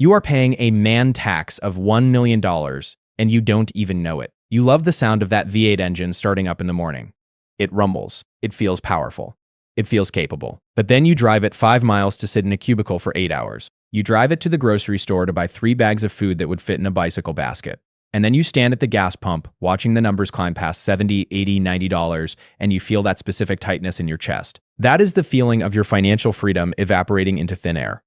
You are paying a man tax of $1 million and you don't even know it. You love the sound of that V8 engine starting up in the morning. It rumbles. It feels powerful. It feels capable. But then you drive it 5 miles to sit in a cubicle for 8 hours. You drive it to the grocery store to buy 3 bags of food that would fit in a bicycle basket. And then you stand at the gas pump, watching the numbers climb past $70, $80, $90, and you feel that specific tightness in your chest. That is the feeling of your financial freedom evaporating into thin air.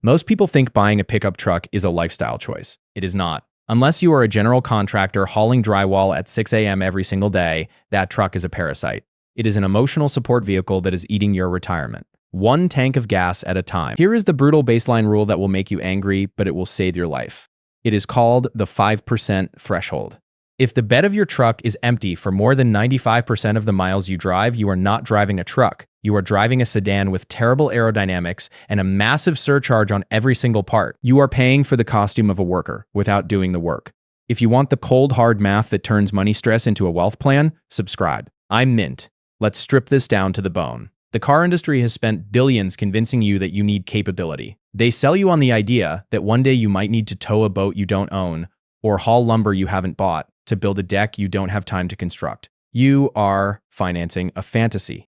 Most people think buying a pickup truck is a lifestyle choice. It is not. Unless you are a general contractor hauling drywall at 6 a.m. every single day, that truck is a parasite. It is an emotional support vehicle that is eating your retirement. One tank of gas at a time. Here is the brutal baseline rule that will make you angry, but it will save your life. It is called the 5% threshold. If the bed of your truck is empty for more than 95% of the miles you drive, you are not driving a truck. You are driving a sedan with terrible aerodynamics and a massive surcharge on every single part. You are paying for the costume of a worker without doing the work. If you want the cold, hard math that turns money stress into a wealth plan, subscribe. I'm Mint. Let's strip this down to the bone. The car industry has spent billions convincing you that you need capability. They sell you on the idea that one day you might need to tow a boat you don't own or haul lumber you haven't bought to build a deck you don't have time to construct. You are financing a fantasy.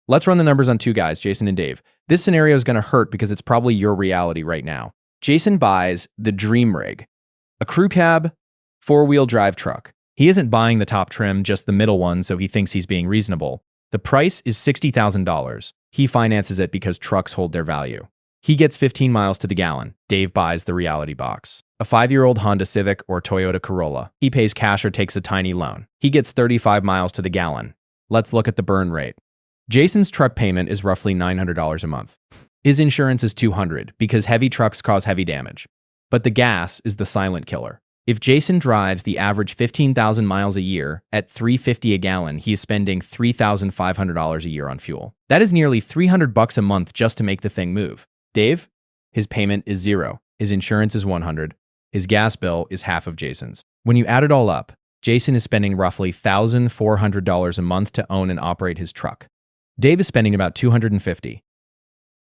Let's run the numbers on two guys, Jason and Dave. This scenario is going to hurt because it's probably your reality right now. Jason buys the dream rig, a crew cab, 4-wheel drive truck. He isn't buying the top trim, just the middle one, so he thinks he's being reasonable. The price is $60,000. He finances it because trucks hold their value. He gets 15 miles to the gallon. Dave buys the reality box. A 5-year-old Honda Civic or Toyota Corolla. He pays cash or takes a tiny loan. He gets 35 miles to the gallon. Let's look at the burn rate. Jason's truck payment is roughly $900 a month. His insurance is $200 because heavy trucks cause heavy damage. But the gas is the silent killer. If Jason drives the average 15,000 miles a year at $3.50 a gallon, he is spending $3,500 a year on fuel. That is nearly $300 a month just to make the thing move. Dave, his payment is $0. His insurance is $100. His gas bill is half of Jason's. When you add it all up, Jason is spending roughly $1,400 a month to own and operate his truck. Dave is spending about $250.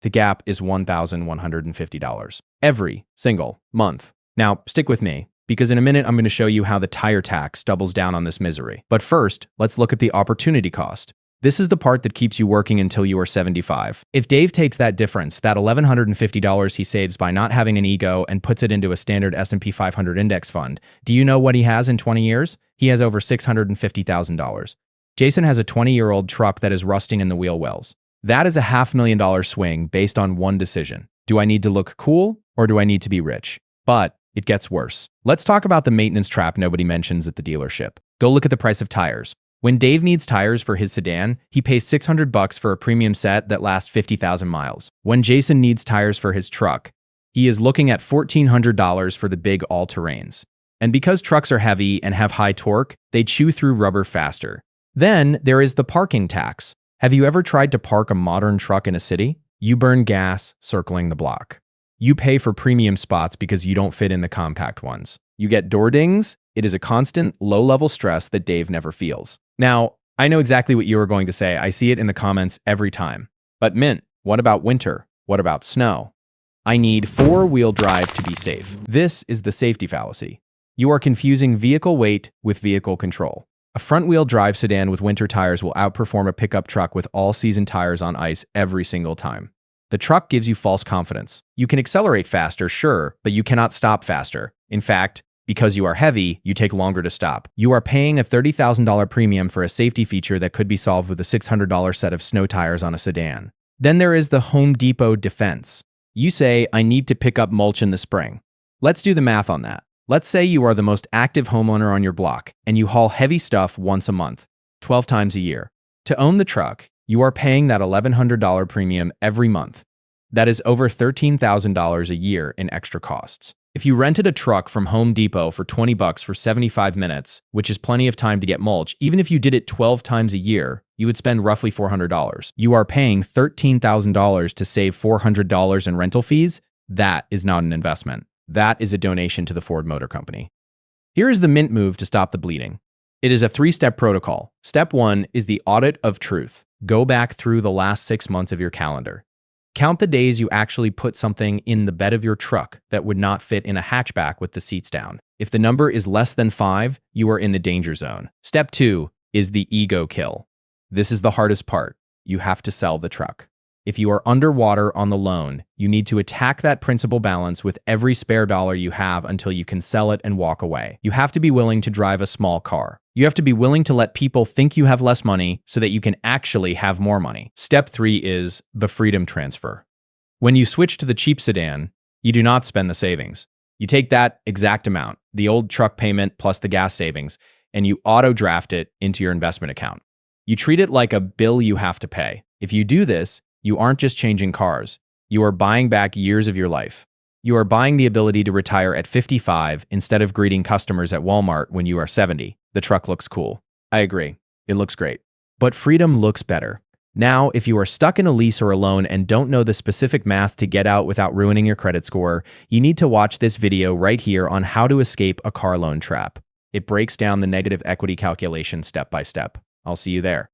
The gap is $1,150 every single month. Now, stick with me, because in a minute I'm going to show you how the tire tax doubles down on this misery. But first, let's look at the opportunity cost. This is the part that keeps you working until you are 75. If Dave takes that difference, that $1,150 he saves by not having an ego and puts it into a standard S&P 500 index fund, do you know what he has in 20 years? He has over $650,000. Jason has a 20-year-old truck that is rusting in the wheel wells. That is a $500,000 swing based on one decision. Do I need to look cool or do I need to be rich? But it gets worse. Let's talk about the maintenance trap nobody mentions at the dealership. Go look at the price of tires. When Dave needs tires for his sedan, he pays $600 for a premium set that lasts 50,000 miles. When Jason needs tires for his truck, he is looking at $1,400 for the big all-terrains. And because trucks are heavy and have high torque, they chew through rubber faster. Then there is the parking tax. Have you ever tried to park a modern truck in a city? You burn gas circling the block. You pay for premium spots because you don't fit in the compact ones. You get door dings. It is a constant, low-level stress that Dave never feels. Now, I know exactly what you are going to say. I see it in the comments every time. But Mint, what about winter? What about snow? I need 4-wheel drive to be safe. This is the safety fallacy. You are confusing vehicle weight with vehicle control. A front-wheel drive sedan with winter tires will outperform a pickup truck with all-season tires on ice every single time. The truck gives you false confidence. You can accelerate faster, sure, but you cannot stop faster. In fact, because you are heavy, you take longer to stop. You are paying a $30,000 premium for a safety feature that could be solved with a $600 set of snow tires on a sedan. Then there is the Home Depot defense. You say, I need to pick up mulch in the spring. Let's do the math on that. Let's say you are the most active homeowner on your block, and you haul heavy stuff once a month, 12 times a year. To own the truck, you are paying that $1,100 premium every month. That is over $13,000 a year in extra costs. If you rented a truck from Home Depot for $20 for 75 minutes, which is plenty of time to get mulch, even if you did it 12 times a year, you would spend roughly $400. You are paying $13,000 to save $400 in rental fees. That is not an investment. That is a donation to the Ford Motor Company. Here is the Mint move to stop the bleeding. It is a 3-step protocol. Step 1 is the audit of truth. Go back through the last 6 months of your calendar. Count the days you actually put something in the bed of your truck that would not fit in a hatchback with the seats down. If the number is less than 5, you are in the danger zone. Step 2 is the ego kill. This is the hardest part. You have to sell the truck. If you are underwater on the loan, you need to attack that principal balance with every spare dollar you have until you can sell it and walk away. You have to be willing to drive a small car. You have to be willing to let people think you have less money so that you can actually have more money. Step 3 is the freedom transfer. When you switch to the cheap sedan, you do not spend the savings. You take that exact amount, the old truck payment plus the gas savings, and you auto-draft it into your investment account. You treat it like a bill you have to pay. If you do this, you aren't just changing cars. You are buying back years of your life. You are buying the ability to retire at 55 instead of greeting customers at Walmart when you are 70. The truck looks cool. I agree. It looks great. But freedom looks better. Now, if you are stuck in a lease or a loan and don't know the specific math to get out without ruining your credit score, you need to watch this video right here on how to escape a car loan trap. It breaks down the negative equity calculation step by step. I'll see you there.